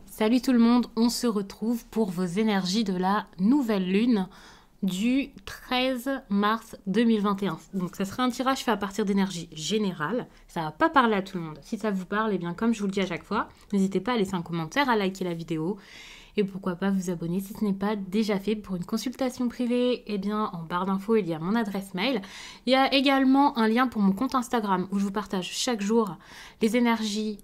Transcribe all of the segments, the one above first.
Salut tout le monde, on se retrouve pour vos énergies de la nouvelle lune du 13 mars 2021. Donc ça sera un tirage fait à partir d'énergie générale, ça va pas parler à tout le monde. Si ça vous parle, et bien comme je vous le dis à chaque fois, n'hésitez pas à laisser un commentaire, à liker la vidéo et pourquoi pas vous abonner si ce n'est pas déjà fait. Pour une consultation privée, eh bien en barre d'infos il y a mon adresse mail. Il y a également un lien pour mon compte Instagram où je vous partage chaque jour les énergies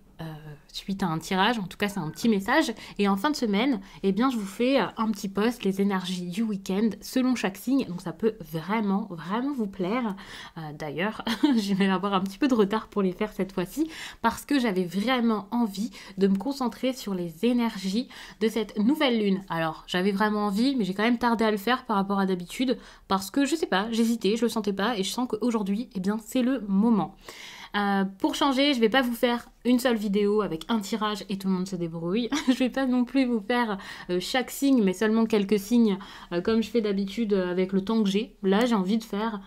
suite à un tirage, en tout cas c'est un petit message, et en fin de semaine, eh bien je vous fais un petit post, les énergies du week-end selon chaque signe, donc ça peut vraiment vous plaire. D'ailleurs, je vais avoir un petit peu de retard pour les faire cette fois-ci, parce que j'avais vraiment envie de me concentrer sur les énergies de cette nouvelle lune. Alors j'avais vraiment envie, mais j'ai quand même tardé à le faire par rapport à d'habitude, parce que je sais pas, j'hésitais, je le sentais pas, et je sens qu'aujourd'hui, eh bien c'est le moment. Pour changer, je vais pas vous faire une seule vidéo avec un tirage et tout le monde se débrouille. Je vais pas non plus vous faire chaque signe, mais seulement quelques signes, comme je fais d'habitude avec le temps que j'ai. Là, j'ai envie de faire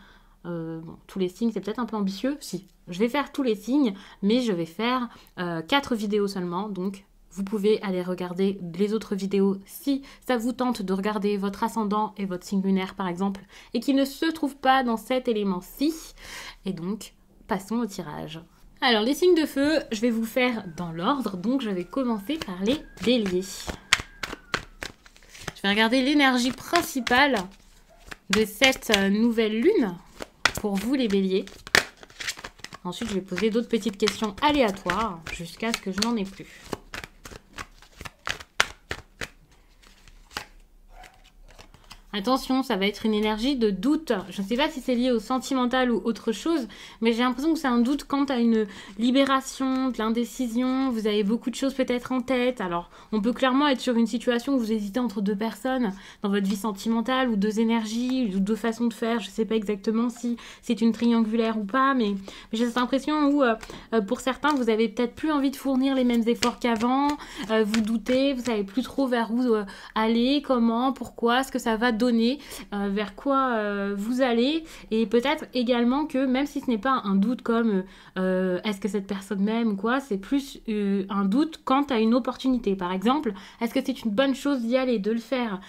tous les signes, c'est peut-être un peu ambitieux. Si, je vais faire tous les signes, mais je vais faire 4 vidéos seulement, donc vous pouvez aller regarder les autres vidéos si ça vous tente de regarder votre ascendant et votre signe lunaire par exemple, et qui ne se trouvent pas dans cet élément-ci. Et donc, passons au tirage. Alors, les signes de feu, je vais vous faire dans l'ordre, donc je vais commencer par les béliers. Je vais regarder l'énergie principale de cette nouvelle lune pour vous les béliers. Ensuite, je vais poser d'autres petites questions aléatoires jusqu'à ce que je n'en ai plus. Attention, ça va être une énergie de doute. Je ne sais pas si c'est lié au sentimental ou autre chose, mais j'ai l'impression que c'est un doute quant à une libération, de l'indécision. Vous avez beaucoup de choses peut-être en tête. Alors, on peut clairement être sur une situation où vous hésitez entre deux personnes dans votre vie sentimentale, ou deux énergies, ou deux façons de faire. Je ne sais pas exactement si c'est une triangulaire ou pas, mais j'ai cette impression où, pour certains, vous avez peut-être plus envie de fournir les mêmes efforts qu'avant. Vous doutez, vous savez plus trop vers où aller, comment, pourquoi, ce que ça va donner, vers quoi vous allez, et peut-être également que même si ce n'est pas un doute comme est-ce que cette personne m'aime ou quoi, c'est plus un doute quant à une opportunité. Par exemple, est-ce que c'est une bonne chose d'y aller, de le faire,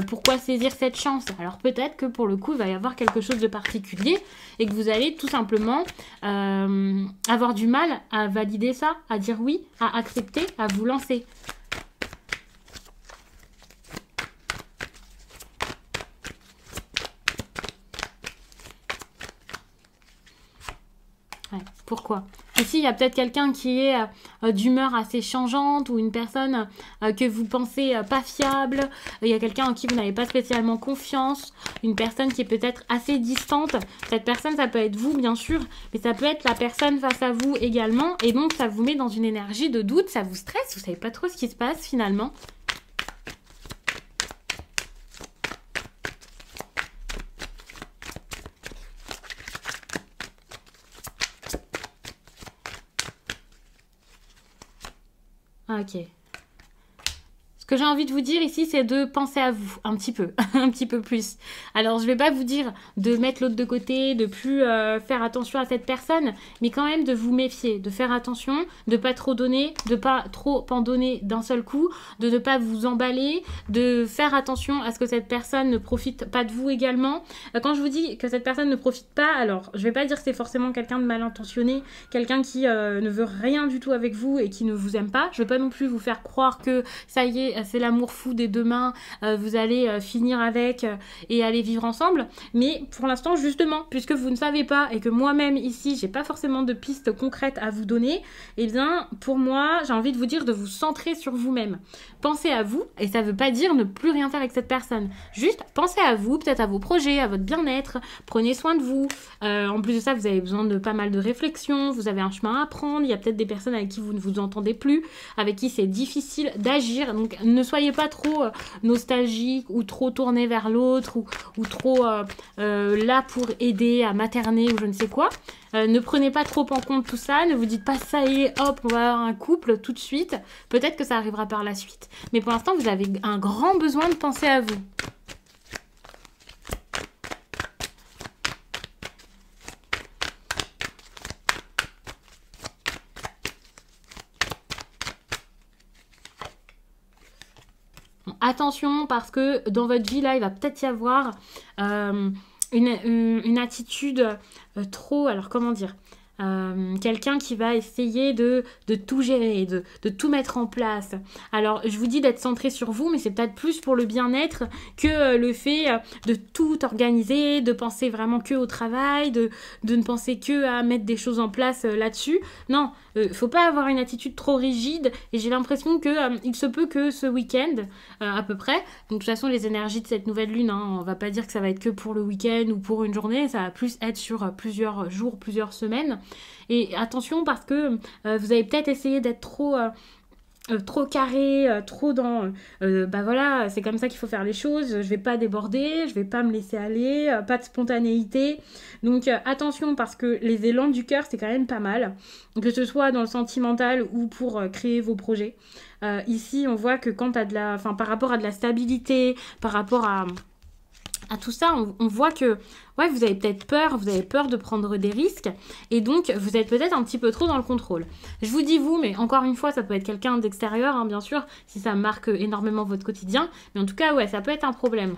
pourquoi saisir cette chance? Alors peut-être que pour le coup il va y avoir quelque chose de particulier et que vous allez tout simplement avoir du mal à valider ça, à dire oui, à accepter, à vous lancer. Ouais, pourquoi? Ici, il y a peut-être quelqu'un qui est d'humeur assez changeante, ou une personne que vous pensez pas fiable. Il y a quelqu'un en qui vous n'avez pas spécialement confiance. Une personne qui est peut-être assez distante. Cette personne, ça peut être vous, bien sûr, mais ça peut être la personne face à vous également. Et donc, ça vous met dans une énergie de doute, ça vous stresse, vous savez pas trop ce qui se passe finalement. Ah, ok. Ce que j'ai envie de vous dire ici, c'est de penser à vous un petit peu, un petit peu plus. Alors, je vais pas vous dire de mettre l'autre de côté, de plus faire attention à cette personne, mais quand même de vous méfier, de faire attention, de pas trop donner, de pas trop en donner d'un seul coup, de ne pas vous emballer, de faire attention à ce que cette personne ne profite pas de vous également. Quand je vous dis que cette personne ne profite pas, alors je vais pas dire que c'est forcément quelqu'un de mal intentionné, quelqu'un qui ne veut rien du tout avec vous et qui ne vous aime pas. Je vais pas non plus vous faire croire que ça y est, c'est l'amour fou des deux mains, vous allez finir avec et aller vivre ensemble. Mais pour l'instant, justement, puisque vous ne savez pas et que moi-même ici, j'ai pas forcément de pistes concrètes à vous donner, eh bien, pour moi, j'ai envie de vous dire de vous centrer sur vous-même. Pensez à vous, et ça veut pas dire ne plus rien faire avec cette personne. Juste, pensez à vous, peut-être à vos projets, à votre bien-être, prenez soin de vous. En plus de ça, vous avez besoin de pas mal de réflexion, vous avez un chemin à prendre, il y a peut-être des personnes avec qui vous ne vous entendez plus, avec qui c'est difficile d'agir, donc ne soyez pas trop nostalgique ou trop tourné vers l'autre ou trop là pour aider à materner ou je ne sais quoi. Ne prenez pas trop en compte tout ça, ne vous dites pas ça y est, hop, on va avoir un couple tout de suite. Peut-être que ça arrivera par la suite. Mais pour l'instant, vous avez un grand besoin de penser à vous. attention parce que dans votre vie, là, il va peut-être y avoir une attitude trop... Alors, comment dire, quelqu'un qui va essayer de tout gérer, de tout mettre en place. Alors, je vous dis d'être centré sur vous, mais c'est peut-être plus pour le bien-être que le fait de tout organiser, de penser vraiment que au travail, de ne penser que à mettre des choses en place là-dessus. Non, faut pas avoir une attitude trop rigide, et j'ai l'impression que il se peut que ce week-end, à peu près, donc de toute façon les énergies de cette nouvelle lune, hein, on va pas dire que ça va être que pour le week-end ou pour une journée, ça va plus être sur plusieurs jours, plusieurs semaines. Et attention parce que vous avez peut-être essayé d'être trop carré, trop dans bah voilà, c'est comme ça qu'il faut faire les choses, je vais pas déborder, je vais pas me laisser aller, pas de spontanéité. Donc attention parce que les élans du cœur c'est quand même pas mal, que ce soit dans le sentimental ou pour créer vos projets. Ici on voit que quand par rapport à de la stabilité, par rapport à tout ça, on voit que ouais, vous avez peut-être peur, vous avez peur de prendre des risques, et donc vous êtes peut-être un petit peu trop dans le contrôle. Je vous dis vous, mais encore une fois, ça peut être quelqu'un d'extérieur, hein, bien sûr, si ça marque énormément votre quotidien, mais en tout cas, ouais, ça peut être un problème.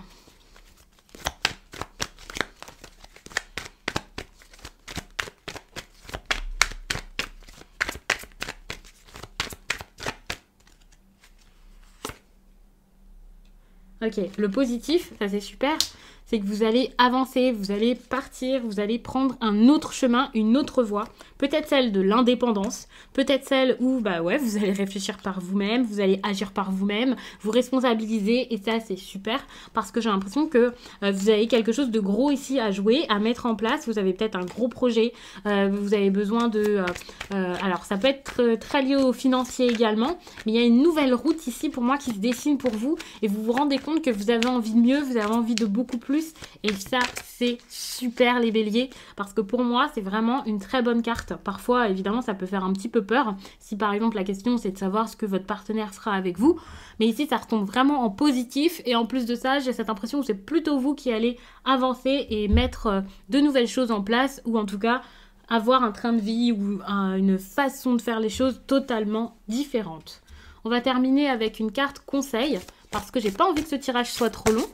Ok, le positif, ça c'est super, c'est que vous allez avancer, vous allez partir, vous allez prendre un autre chemin, une autre voie. Peut-être celle de l'indépendance, peut-être celle où bah ouais, vous allez réfléchir par vous-même, vous allez agir par vous-même, vous responsabiliser, et ça c'est super parce que j'ai l'impression que vous avez quelque chose de gros ici à jouer, à mettre en place. Vous avez peut-être un gros projet, vous avez besoin de... alors ça peut être très lié au financier également, mais il y a une nouvelle route ici pour moi qui se dessine pour vous, et vous vous rendez compte que vous avez envie de mieux, vous avez envie de beaucoup plus, et ça c'est super les béliers, parce que pour moi c'est vraiment une très bonne carte. Parfois évidemment ça peut faire un petit peu peur si par exemple la question c'est de savoir ce que votre partenaire fera avec vous, mais ici ça retombe vraiment en positif, et en plus de ça j'ai cette impression que c'est plutôt vous qui allez avancer et mettre de nouvelles choses en place, ou en tout cas avoir un train de vie ou une façon de faire les choses totalement différente. On va terminer avec une carte conseil parce que j'ai pas envie que ce tirage soit trop long.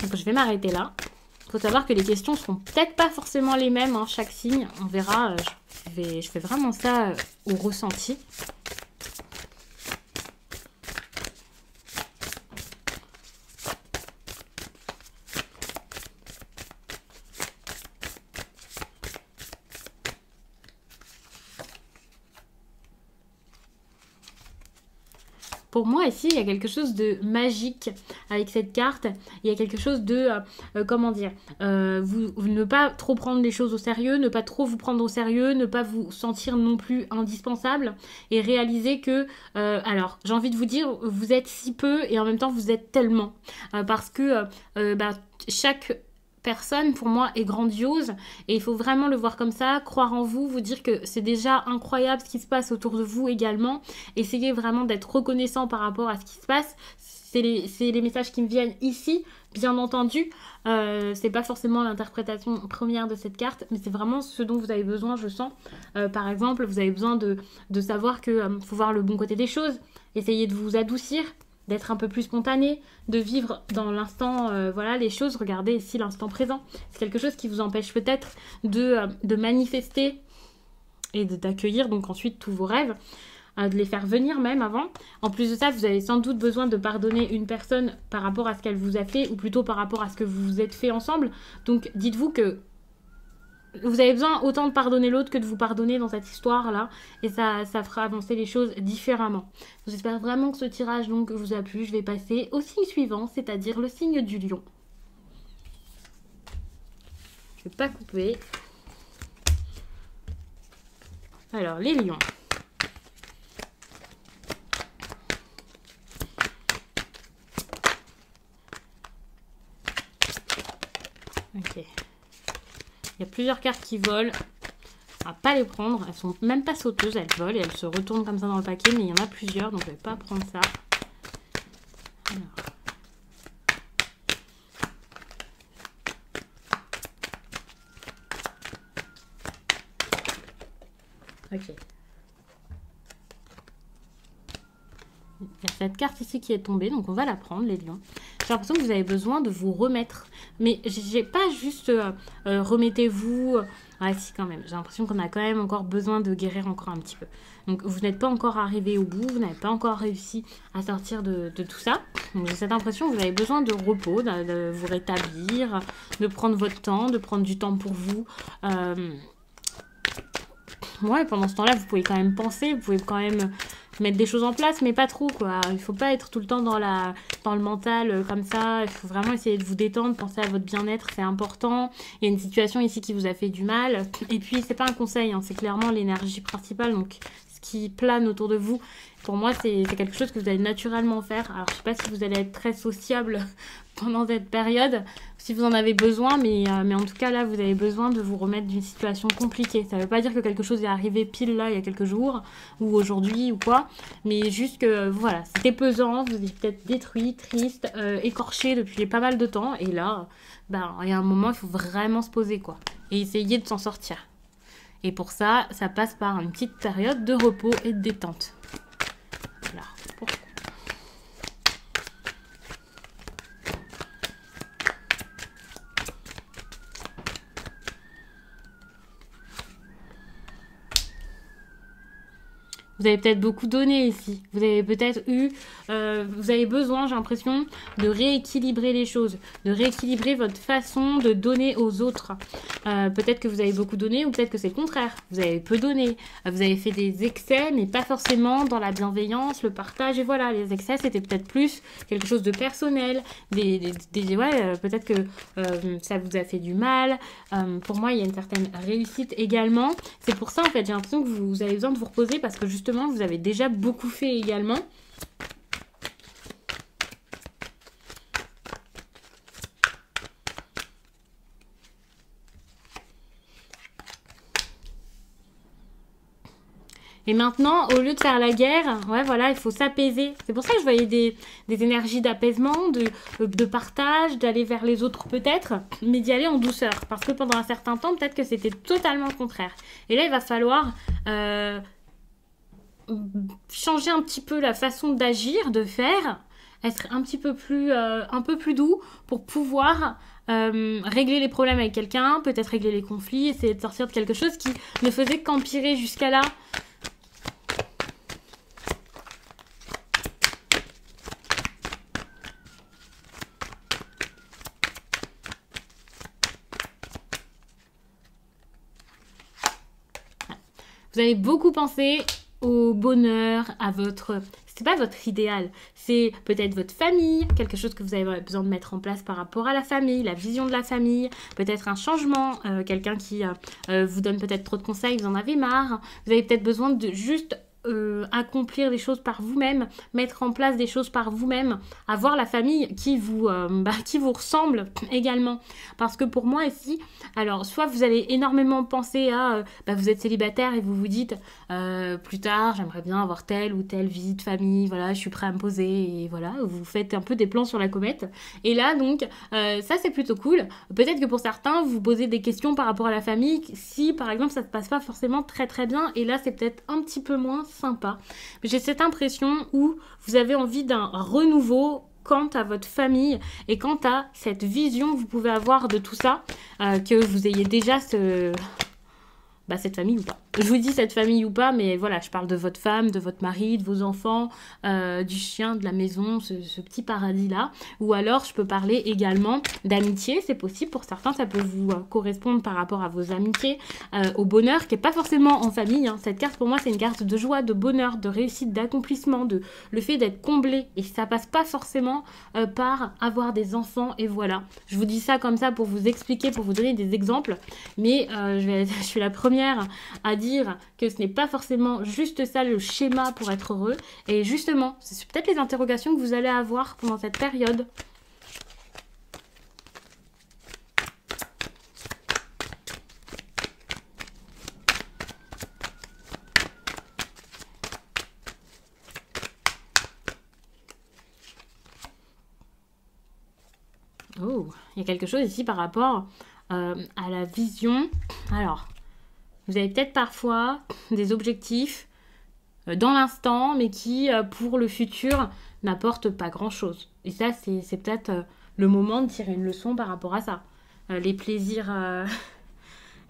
Donc je vais m'arrêter là. Il faut savoir que les questions seront peut-être pas forcément les mêmes, hein, chaque signe. On verra, je fais vraiment ça au ressenti. Pour moi, ici, il y a quelque chose de magique avec cette carte. Il y a quelque chose de, comment dire, vous ne pas trop prendre les choses au sérieux, ne pas trop vous prendre au sérieux, ne pas vous sentir non plus indispensable, et réaliser que, alors, j'ai envie de vous dire, vous êtes si peu et en même temps, vous êtes tellement. Parce que chaque personne pour moi est grandiose, et il faut vraiment le voir comme ça, croire en vous, vous dire que c'est déjà incroyable ce qui se passe autour de vous également, essayez vraiment d'être reconnaissant par rapport à ce qui se passe. C'est les messages qui me viennent ici, bien entendu, c'est pas forcément l'interprétation première de cette carte, mais c'est vraiment ce dont vous avez besoin, je sens. Par exemple, vous avez besoin de savoir que faut voir le bon côté des choses, essayez de vous adoucir, d'être un peu plus spontané, de vivre dans l'instant, voilà, les choses, regardez ici l'instant présent. C'est quelque chose qui vous empêche peut-être de manifester et d'accueillir donc ensuite tous vos rêves, de les faire venir même avant. En plus de ça, vous avez sans doute besoin de pardonner une personne par rapport à ce qu'elle vous a fait, ou plutôt par rapport à ce que vous vous êtes fait ensemble. Donc dites-vous que vous avez besoin autant de pardonner l'autre que de vous pardonner dans cette histoire-là, et ça fera avancer les choses différemment. J'espère vraiment que ce tirage donc vous a plu. Je vais passer au signe suivant, c'est-à-dire le signe du lion. Je ne vais pas couper. Alors, les lions. Ok. Il y a plusieurs cartes qui volent. On va pas les prendre. Elles sont même pas sauteuses. Elles volent et elles se retournent comme ça dans le paquet. Mais il y en a plusieurs. Donc je vais pas prendre ça. Alors. Ok. Il y a cette carte ici qui est tombée, donc on va la prendre, les lions. J'ai l'impression que vous avez besoin de vous remettre. Mais j'ai pas juste remettez-vous. Ouais, si, quand même. J'ai l'impression qu'on a quand même encore besoin de guérir encore un petit peu. Donc, vous n'êtes pas encore arrivé au bout, vous n'avez pas encore réussi à sortir de tout ça. Donc, j'ai cette impression que vous avez besoin de repos, de vous rétablir, de prendre votre temps, de prendre du temps pour vous. Ouais, pendant ce temps-là, vous pouvez quand même penser, vous pouvez quand même mettre des choses en place, mais pas trop, quoi. Il faut pas être tout le temps dans le mental comme ça. Il faut vraiment essayer de vous détendre, penser à votre bien-être, c'est important. Il y a une situation ici qui vous a fait du mal. Et puis, c'est pas un conseil, hein, c'est clairement l'énergie principale, donc ce qui plane autour de vous. Pour moi, c'est quelque chose que vous allez naturellement faire. Alors, je sais pas si vous allez être très sociable pendant cette période, si vous en avez besoin, mais en tout cas, là, vous avez besoin de vous remettre d'une situation compliquée. Ça ne veut pas dire que quelque chose est arrivé pile là, il y a quelques jours, ou aujourd'hui, ou quoi, mais juste que, voilà, c'était pesant, vous êtes peut-être détruit, triste, écorché depuis pas mal de temps, et là, ben, il y a un moment, il faut vraiment se poser, quoi, et essayer de s'en sortir. Et pour ça, ça passe par une petite période de repos et de détente. Voilà. Vous avez peut-être beaucoup donné ici. Vous avez peut-être eu... vous avez besoin, j'ai l'impression, de rééquilibrer les choses. De rééquilibrer votre façon de donner aux autres. Peut-être que vous avez beaucoup donné ou peut-être que c'est le contraire. Vous avez peu donné. Vous avez fait des excès, mais pas forcément dans la bienveillance, le partage. Et voilà, les excès, c'était peut-être plus quelque chose de personnel. Ouais, peut-être que ça vous a fait du mal. Pour moi, il y a une certaine réussite également. C'est pour ça, en fait, j'ai l'impression que vous avez besoin de vous reposer parce que justement, vous avez déjà beaucoup fait également. Et maintenant, au lieu de faire la guerre, ouais, voilà, il faut s'apaiser. C'est pour ça que je voyais des énergies d'apaisement, de partage, d'aller vers les autres peut-être, mais d'y aller en douceur. Parce que pendant un certain temps, peut-être que c'était totalement le contraire. Et là, il va falloir changer un petit peu la façon d'agir, de faire, être un peu plus doux pour pouvoir régler les problèmes avec quelqu'un, peut-être régler les conflits, essayer de sortir de quelque chose qui ne faisait qu'empirer jusqu'à là. Vous avez beaucoup pensé au bonheur, à votre... C'est pas votre idéal, c'est peut-être votre famille, quelque chose que vous avez besoin de mettre en place par rapport à la famille, la vision de la famille, peut-être un changement, quelqu'un qui vous donne peut-être trop de conseils, vous en avez marre, vous avez peut-être besoin de juste accomplir des choses par vous-même, mettre en place des choses par vous-même, avoir la famille qui vous ressemble également. Parce que pour moi ici, alors soit vous allez énormément penser à, vous êtes célibataire et vous vous dites plus tard j'aimerais bien avoir telle ou telle vie de famille, voilà, je suis prêt à me poser et voilà, vous faites un peu des plans sur la comète. Et là donc, ça c'est plutôt cool. Peut-être que pour certains, vous posez des questions par rapport à la famille, si par exemple ça se passe pas forcément très très bien, et là c'est peut-être un petit peu moins sympa. Mais j'ai cette impression où vous avez envie d'un renouveau quant à votre famille et quant à cette vision que vous pouvez avoir de tout ça, que vous ayez déjà cette famille ou pas. Je vous dis cette famille ou pas, mais voilà, je parle de votre femme, de votre mari, de vos enfants, du chien, de la maison, ce petit paradis-là. Ou alors, je peux parler également d'amitié, c'est possible. Pour certains, ça peut vous correspondre par rapport à vos amitiés, au bonheur, qui n'est pas forcément en famille. Hein. Cette carte, pour moi, c'est une carte de joie, de bonheur, de réussite, d'accomplissement, de le fait d'être comblé. Et ça passe pas forcément par avoir des enfants, et voilà. Je vous dis ça comme ça pour vous expliquer, pour vous donner des exemples. Mais je suis la première à dire que ce n'est pas forcément juste ça le schéma pour être heureux. Et justement, c'est peut-être les interrogations que vous allez avoir pendant cette période. Oh, il y a quelque chose ici par rapport à la vision. Alors, vous avez peut-être parfois des objectifs dans l'instant, mais qui, pour le futur, n'apporte pas grand-chose. Et ça, c'est peut-être le moment de tirer une leçon par rapport à ça. Les plaisirs...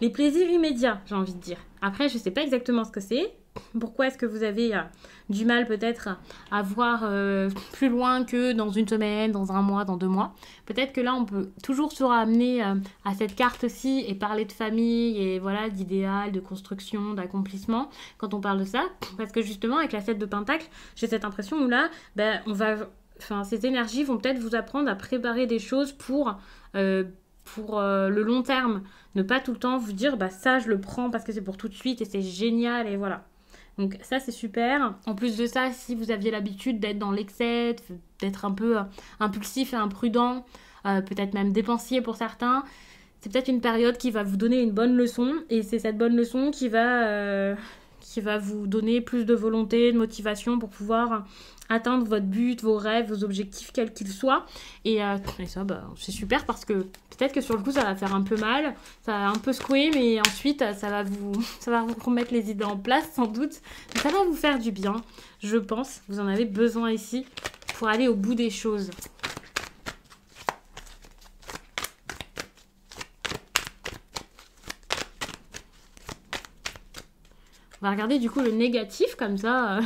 les plaisirs immédiats, j'ai envie de dire. Après, je ne sais pas exactement ce que c'est. Pourquoi est-ce que vous avez du mal peut-être à voir plus loin que dans une semaine, dans un mois, dans 2 mois? Peut-être que là, on peut toujours se ramener à cette carte-ci et parler de famille et voilà, d'idéal, de construction, d'accomplissement quand on parle de ça. Parce que justement, avec la 7 de Pentacle, j'ai cette impression où là, ces énergies vont peut-être vous apprendre à préparer des choses pour le long terme. Ne pas tout le temps vous dire, ça, je le prends parce que c'est pour tout de suite et c'est génial et voilà. Donc ça, c'est super. En plus de ça, si vous aviez l'habitude d'être dans l'excès, d'être un peu impulsif et imprudent, peut-être même dépensier pour certains, c'est peut-être une période qui va vous donner une bonne leçon. Et c'est cette bonne leçon qui va vous donner plus de volonté, de motivation pour pouvoir atteindre votre but, vos rêves, vos objectifs, quels qu'ils soient. Et ça, c'est super parce que peut-être que sur le coup, ça va faire un peu mal, ça va un peu secouer, mais ensuite, ça va vous remettre les idées en place, sans doute. Mais ça va vous faire du bien, je pense. Vous en avez besoin ici pour aller au bout des choses. On va regarder du coup le négatif, comme ça...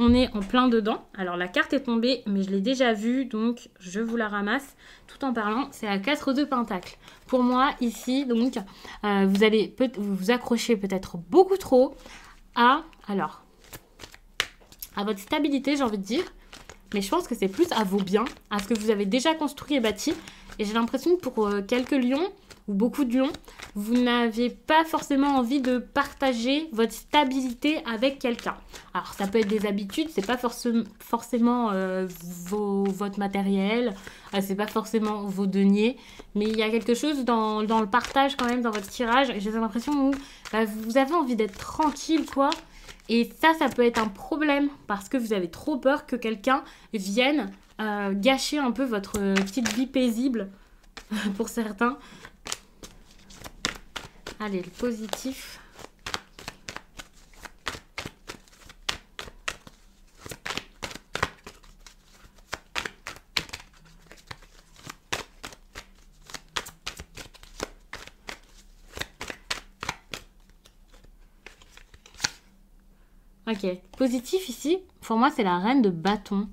on est en plein dedans. Alors, la carte est tombée, mais je l'ai déjà vue, donc je vous la ramasse tout en parlant. C'est la 4 de Pentacle. Pour moi, ici, donc, vous allez vous accrocher peut-être beaucoup trop à votre stabilité, j'ai envie de dire. Mais je pense que c'est plus à vos biens, à ce que vous avez déjà construit et bâti. Et j'ai l'impression que pour quelques lions, ou beaucoup de lions, vous n'avez pas forcément envie de partager votre stabilité avec quelqu'un. Alors, ça peut être des habitudes, c'est pas forcément votre matériel, c'est pas forcément vos deniers, mais il y a quelque chose dans le partage quand même, dans votre tirage. Et j'ai l'impression où vous avez envie d'être tranquille, quoi. Et ça peut être un problème parce que vous avez trop peur que quelqu'un vienne gâcher un peu votre petite vie paisible pour certains. Allez, le positif. Ok, positif ici, pour moi c'est la reine de bâton.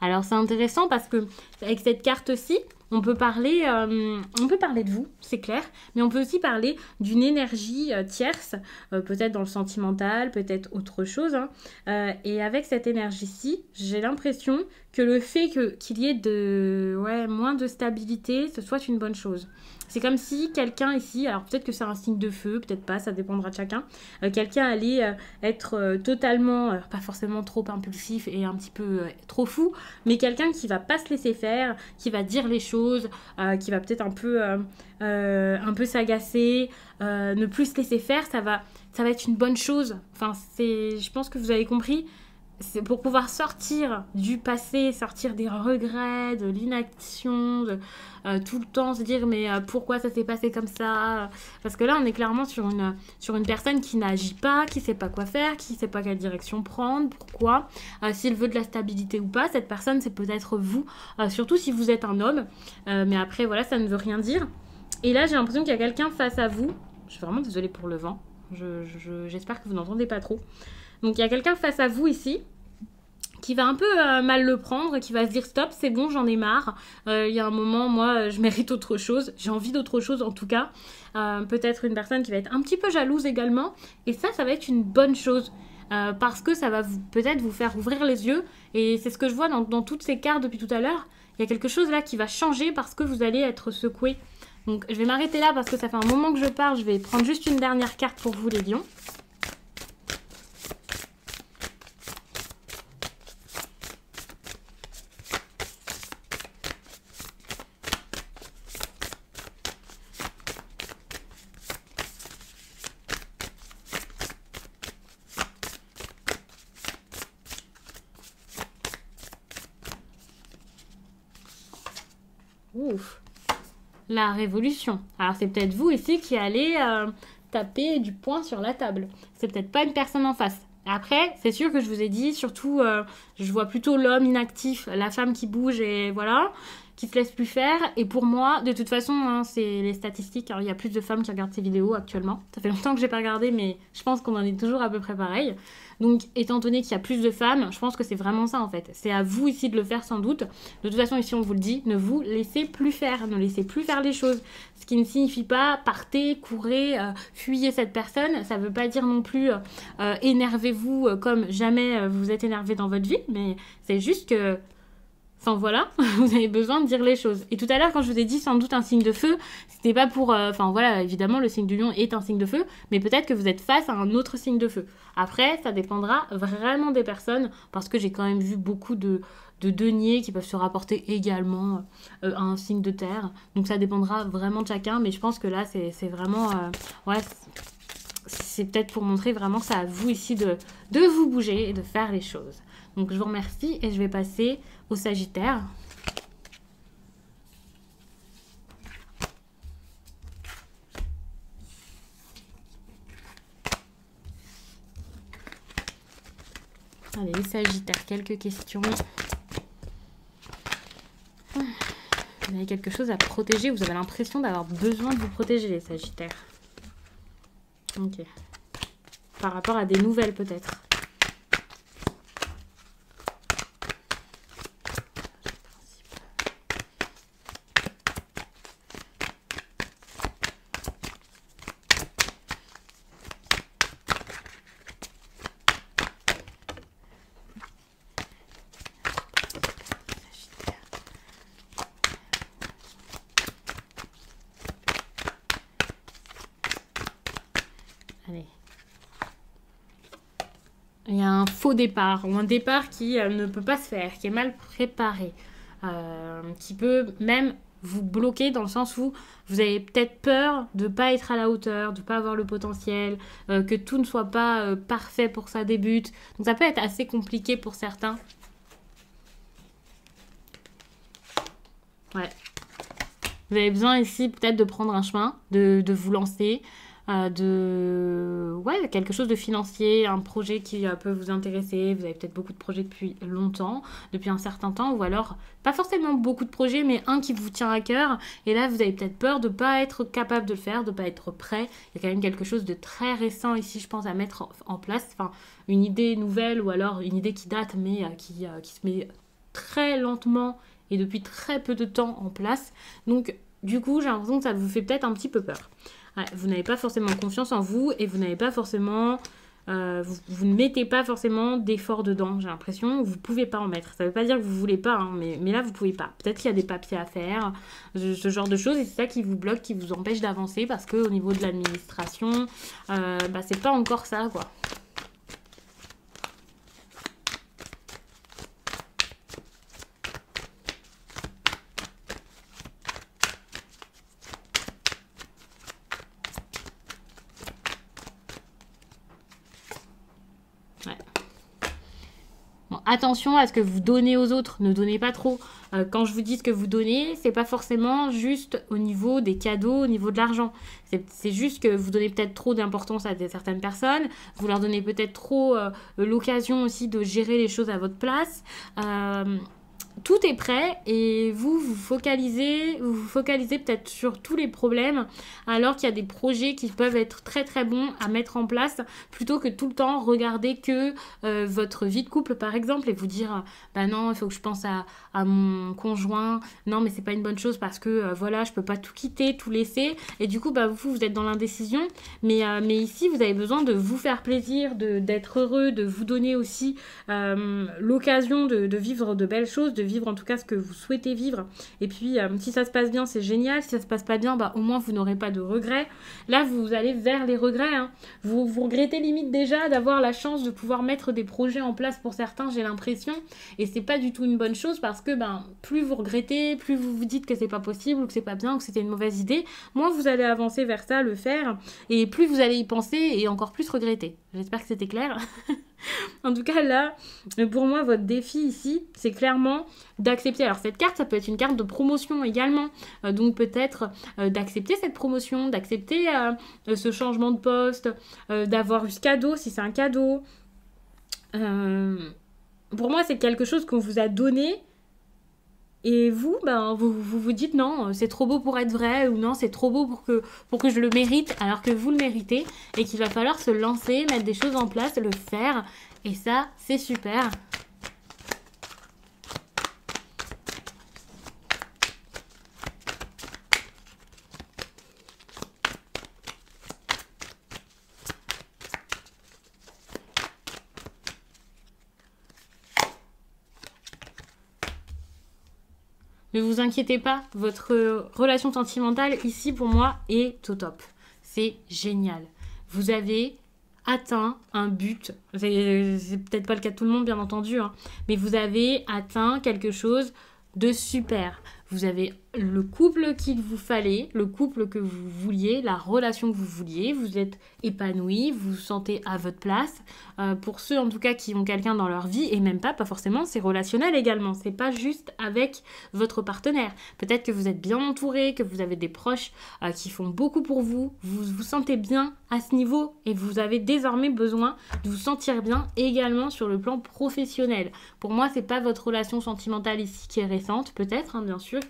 Alors c'est intéressant parce que avec cette carte-ci, on peut parler de vous, c'est clair, mais on peut aussi parler d'une énergie tierce, peut-être dans le sentimental, peut-être autre chose. Et avec cette énergie-ci, j'ai l'impression que le fait qu'il y ait moins de stabilité, ce soit une bonne chose. C'est comme si quelqu'un ici, alors peut-être que c'est un signe de feu, peut-être pas, ça dépendra de chacun, quelqu'un allait être totalement, pas forcément trop impulsif et un petit peu trop fou, mais quelqu'un qui va pas se laisser faire, qui va dire les choses, qui va peut-être un peu s'agacer, ne plus se laisser faire, ça va être une bonne chose. Enfin, je pense que vous avez compris. C'est pour pouvoir sortir du passé, sortir des regrets, de l'inaction, tout le temps se dire mais pourquoi ça s'est passé comme ça? Parce que là on est clairement sur une personne qui n'agit pas, qui sait pas quoi faire, qui sait pas quelle direction prendre, pourquoi, s'il veut de la stabilité ou pas. Cette personne c'est peut-être vous, surtout si vous êtes un homme, mais après voilà, ça ne veut rien dire. Et là j'ai l'impression qu'il y a quelqu'un face à vous. Je suis vraiment désolée pour le vent, j'espère que vous n'entendez pas trop. Donc il y a quelqu'un face à vous ici qui va un peu mal le prendre, qui va se dire stop, c'est bon, j'en ai marre. Il y a un moment, moi, je mérite autre chose. J'ai envie d'autre chose en tout cas. Peut-être une personne qui va être un petit peu jalouse également. Et ça va être une bonne chose. Parce que ça va peut-être vous faire ouvrir les yeux. Et c'est ce que je vois dans toutes ces cartes depuis tout à l'heure. Il y a quelque chose là qui va changer parce que vous allez être secoué. Donc je vais m'arrêter là parce que ça fait un moment que je parle. Je vais prendre juste une dernière carte pour vous les lions. Ouf. La révolution. Alors c'est peut-être vous ici qui allez taper du poing sur la table. C'est peut-être pas une personne en face. Après, c'est sûr que je vous ai dit, surtout, je vois plutôt l'homme inactif, la femme qui bouge et voilà, qui se laisse plus faire. Et pour moi, de toute façon, hein, c'est les statistiques. Alors, il y a plus de femmes qui regardent ces vidéos actuellement. Ça fait longtemps que j'ai pas regardé, mais je pense qu'on en est toujours à peu près pareil. Donc, étant donné qu'il y a plus de femmes, je pense que c'est vraiment ça en fait. C'est à vous ici de le faire sans doute. De toute façon, ici on vous le dit, ne vous laissez plus faire, ne laissez plus faire les choses. Ce qui ne signifie pas partez, courez, fuyez cette personne. Ça ne veut pas dire non plus énervez-vous comme jamais vous êtes énervé dans votre vie, mais c'est juste que enfin voilà, vous avez besoin de dire les choses. Et tout à l'heure, quand je vous ai dit sans doute un signe de feu, c'était pas pour... Enfin voilà, évidemment, le signe du lion est un signe de feu, mais peut-être que vous êtes face à un autre signe de feu. Après, ça dépendra vraiment des personnes, parce que j'ai quand même vu beaucoup de deniers qui peuvent se rapporter également à un signe de terre. Donc ça dépendra vraiment de chacun, mais je pense que là, c'est vraiment... ouais, c'est peut-être pour montrer vraiment que c'est à vous ici de vous bouger et de faire les choses. Donc je vous remercie et je vais passer au Sagittaire. Allez, les Sagittaires, quelques questions. Vous avez quelque chose à protéger, vous avez l'impression d'avoir besoin de vous protéger, les Sagittaires. Ok. Par rapport à des nouvelles peut-être. Allez. Il y a un faux départ, ou un départ qui ne peut pas se faire, qui est mal préparé, qui peut même vous bloquer dans le sens où vous avez peut-être peur de ne pas être à la hauteur, de ne pas avoir le potentiel, que tout ne soit pas parfait pour que ça débute. Donc ça peut être assez compliqué pour certains. Ouais. Vous avez besoin ici peut-être de prendre un chemin, de vous lancer, ouais, quelque chose de financier, un projet qui peut vous intéresser. Vous avez peut-être beaucoup de projets depuis longtemps, depuis un certain temps, ou alors pas forcément beaucoup de projets, mais un qui vous tient à cœur. Et là, vous avez peut-être peur de ne pas être capable de le faire, de ne pas être prêt. Il y a quand même quelque chose de très récent ici, je pense, à mettre en place. Enfin, une idée nouvelle ou alors une idée qui date, mais qui se met très lentement et depuis très peu de temps en place. Donc, du coup, j'ai l'impression que ça vous fait peut-être un petit peu peur. Ouais, vous n'avez pas forcément confiance en vous et vous n'avez pas forcément... vous ne mettez pas forcément d'efforts dedans, j'ai l'impression. Vous ne pouvez pas en mettre. Ça ne veut pas dire que vous ne voulez pas, hein, mais là, vous ne pouvez pas. Peut-être qu'il y a des papiers à faire, ce genre de choses, et c'est ça qui vous bloque, qui vous empêche d'avancer, parce qu'au niveau de l'administration, c'est pas encore ça, quoi. Attention à ce que vous donnez aux autres, ne donnez pas trop. Quand je vous dis ce que vous donnez, c'est pas forcément juste au niveau des cadeaux, au niveau de l'argent. C'est juste que vous donnez peut-être trop d'importance à certaines personnes, vous leur donnez peut-être trop l'occasion aussi de gérer les choses à votre place. Tout est prêt et vous focalisez peut-être sur tous les problèmes alors qu'il y a des projets qui peuvent être très très bons à mettre en place plutôt que tout le temps regarder que votre vie de couple par exemple et vous dire bah non il faut que je pense à mon conjoint, non mais c'est pas une bonne chose parce que voilà je peux pas tout quitter, tout laisser et du coup bah vous êtes dans l'indécision mais ici vous avez besoin de vous faire plaisir, d'être heureux, de vous donner aussi l'occasion de vivre de belles choses, de vivre en tout cas ce que vous souhaitez vivre. Et puis, si ça se passe bien, c'est génial. Si ça se passe pas bien, bah, au moins, vous n'aurez pas de regrets. Là, vous allez vers les regrets. Hein. Vous regrettez limite déjà d'avoir la chance de pouvoir mettre des projets en place pour certains, j'ai l'impression. Et c'est pas du tout une bonne chose parce que plus vous regrettez, plus vous vous dites que c'est pas possible ou que c'est pas bien ou que c'était une mauvaise idée, moins vous allez avancer vers ça, le faire. Et plus vous allez y penser et encore plus regretter. J'espère que c'était clair. En tout cas, là, pour moi, votre défi ici, c'est clairement d'accepter. Alors, cette carte, ça peut être une carte de promotion également. Donc, peut-être d'accepter cette promotion, d'accepter ce changement de poste, d'avoir eu ce cadeau, si c'est un cadeau. Pour moi, c'est quelque chose qu'on vous a donné. Et vous, ben, vous dites non, c'est trop beau pour être vrai, ou non, c'est trop beau pour que je le mérite, alors que vous le méritez, et qu'il va falloir se lancer, mettre des choses en place, le faire. Et ça, c'est super. Ne vous inquiétez pas, votre relation sentimentale ici pour moi est au top. C'est génial. Vous avez atteint un but. C'est peut-être pas le cas de tout le monde, bien entendu, hein, mais vous avez atteint quelque chose de super. Vous avez le couple qu'il vous fallait, le couple que vous vouliez, la relation que vous vouliez. Vous êtes épanoui, vous vous sentez à votre place. Pour ceux en tout cas qui ont quelqu'un dans leur vie, et même pas forcément, c'est relationnel également. C'est pas juste avec votre partenaire. Peut-être que vous êtes bien entouré, que vous avez des proches qui font beaucoup pour vous. Vous vous sentez bien à ce niveau et vous avez désormais besoin de vous sentir bien également sur le plan professionnel. Pour moi, c'est pas votre relation sentimentale ici qui est récente, peut-être, hein, bien sûr,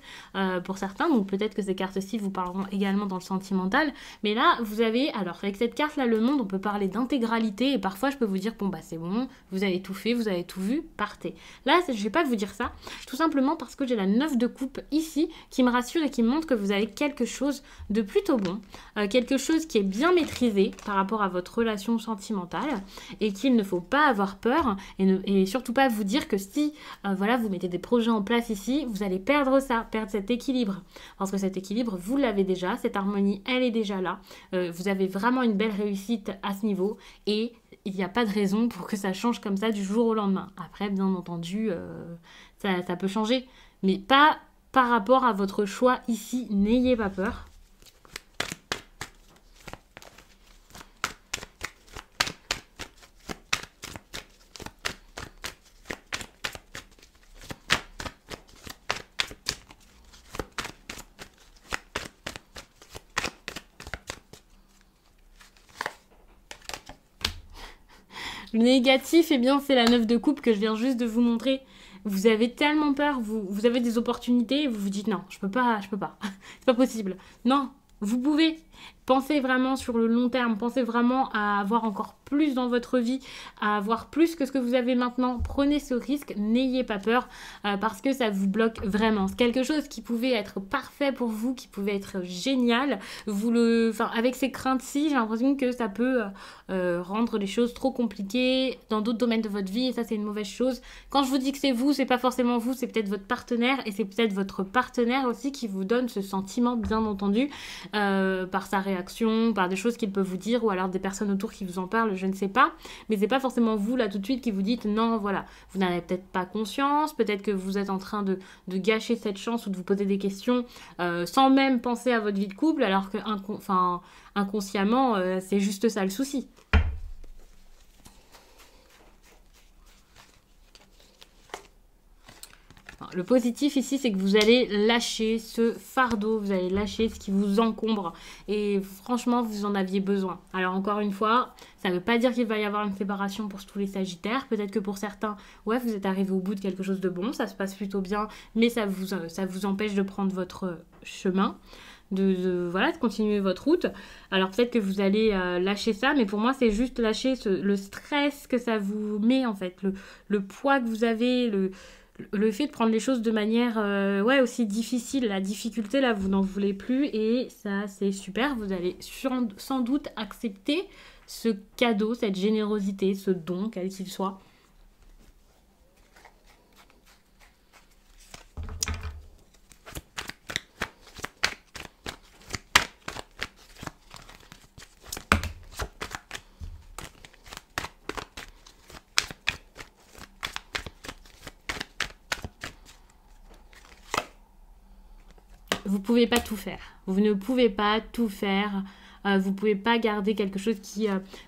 pour certains. Donc peut-être que ces cartes-ci vous parleront également dans le sentimental. Mais là, vous avez, alors avec cette carte-là, le monde, on peut parler d'intégralité et parfois je peux vous dire, bon bah c'est bon, vous avez tout fait, vous avez tout vu, partez. Là, je vais pas vous dire ça, tout simplement parce que j'ai la 9 de coupe ici qui me rassure et qui me montre que vous avez quelque chose de plutôt bon, quelque chose qui est bien maîtrisé par rapport à votre relation sentimentale et qu'il ne faut pas avoir peur et surtout pas vous dire que si voilà, vous mettez des projets en place ici, vous allez perdre ça, perdre cet équilibre. Parce que cet équilibre, vous l'avez déjà, cette harmonie, elle est déjà là. Vous avez vraiment une belle réussite à ce niveau et il n'y a pas de raison pour que ça change comme ça du jour au lendemain. Après, bien entendu, ça peut changer, mais pas par rapport à votre choix ici. N'ayez pas peur. Le négatif, eh bien, c'est la 9 de coupe que je viens juste de vous montrer. Vous avez tellement peur, vous avez des opportunités et vous vous dites non, je peux pas, c'est pas possible. Non, vous pouvez. Pensez vraiment sur le long terme, pensez vraiment à avoir encore plus dans votre vie, à avoir plus que ce que vous avez maintenant. Prenez ce risque, n'ayez pas peur parce que ça vous bloque vraiment. C'est quelque chose qui pouvait être parfait pour vous, qui pouvait être génial. Avec ces craintes-ci, j'ai l'impression que ça peut rendre les choses trop compliquées dans d'autres domaines de votre vie et ça c'est une mauvaise chose. Quand je vous dis que c'est vous, c'est pas forcément vous, c'est peut-être votre partenaire et c'est peut-être votre partenaire aussi qui vous donne ce sentiment, bien entendu, par sa réaction, par des choses qu'il peut vous dire ou alors des personnes autour qui vous en parlent, je ne sais pas, mais c'est pas forcément vous là tout de suite qui vous dites non, voilà, vous n'en avez peut-être pas conscience, peut-être que vous êtes en train de gâcher cette chance ou de vous poser des questions sans même penser à votre vie de couple alors que inconsciemment c'est juste ça le souci. Le positif ici, c'est que vous allez lâcher ce fardeau, vous allez lâcher ce qui vous encombre. Et franchement, vous en aviez besoin. Alors encore une fois, ça ne veut pas dire qu'il va y avoir une séparation pour tous les Sagittaires. Peut-être que pour certains, ouais, vous êtes arrivé au bout de quelque chose de bon, ça se passe plutôt bien, mais ça vous empêche de prendre votre chemin. De continuer votre route. Alors peut-être que vous allez lâcher ça, mais pour moi c'est juste lâcher le stress que ça vous met en fait, le poids que vous avez, le fait de prendre les choses de manière aussi difficile, la difficulté là vous n'en voulez plus et ça c'est super, vous allez sans doute accepter ce cadeau, cette générosité, ce don quel qu'il soit. Vous pouvez pas tout faire. Vous ne pouvez pas tout faire. Vous pouvez pas garder quelque chose qui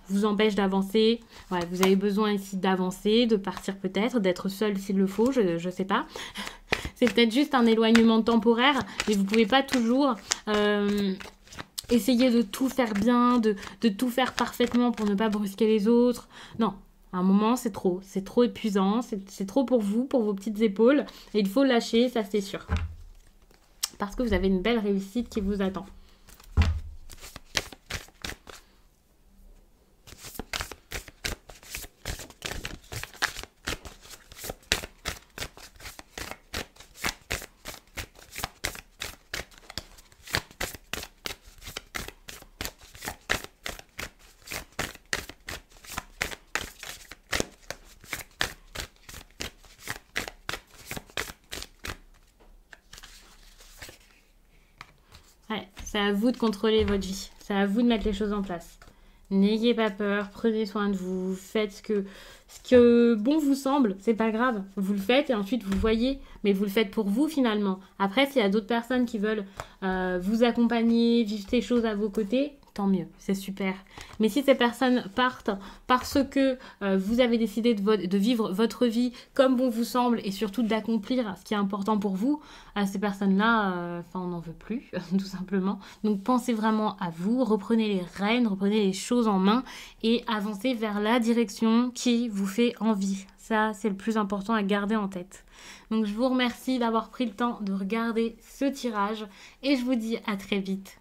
vous empêche d'avancer. Ouais, vous avez besoin ici d'avancer, de partir peut-être, d'être seul s'il le faut, je sais pas. C'est peut-être juste un éloignement temporaire, mais vous pouvez pas toujours essayer de tout faire bien, de tout faire parfaitement pour ne pas brusquer les autres. Non. À un moment, c'est trop épuisant, c'est trop pour vous, pour vos petites épaules. Et il faut lâcher, ça c'est sûr. Parce que vous avez une belle réussite qui vous attend. Ouais, c'est à vous de contrôler votre vie. C'est à vous de mettre les choses en place. N'ayez pas peur, prenez soin de vous, faites ce que bon vous semble, c'est pas grave. Vous le faites et ensuite vous voyez, mais vous le faites pour vous finalement. Après, s'il y a d'autres personnes qui veulent vous accompagner, vivre ces choses à vos côtés, tant mieux, c'est super. Mais si ces personnes partent parce que vous avez décidé de vivre votre vie comme bon vous semble et surtout d'accomplir ce qui est important pour vous, ces personnes-là, on n'en veut plus, tout simplement. Donc pensez vraiment à vous, reprenez les rênes, reprenez les choses en main et avancez vers la direction qui vous fait envie. Ça, c'est le plus important à garder en tête. Donc je vous remercie d'avoir pris le temps de regarder ce tirage et je vous dis à très vite.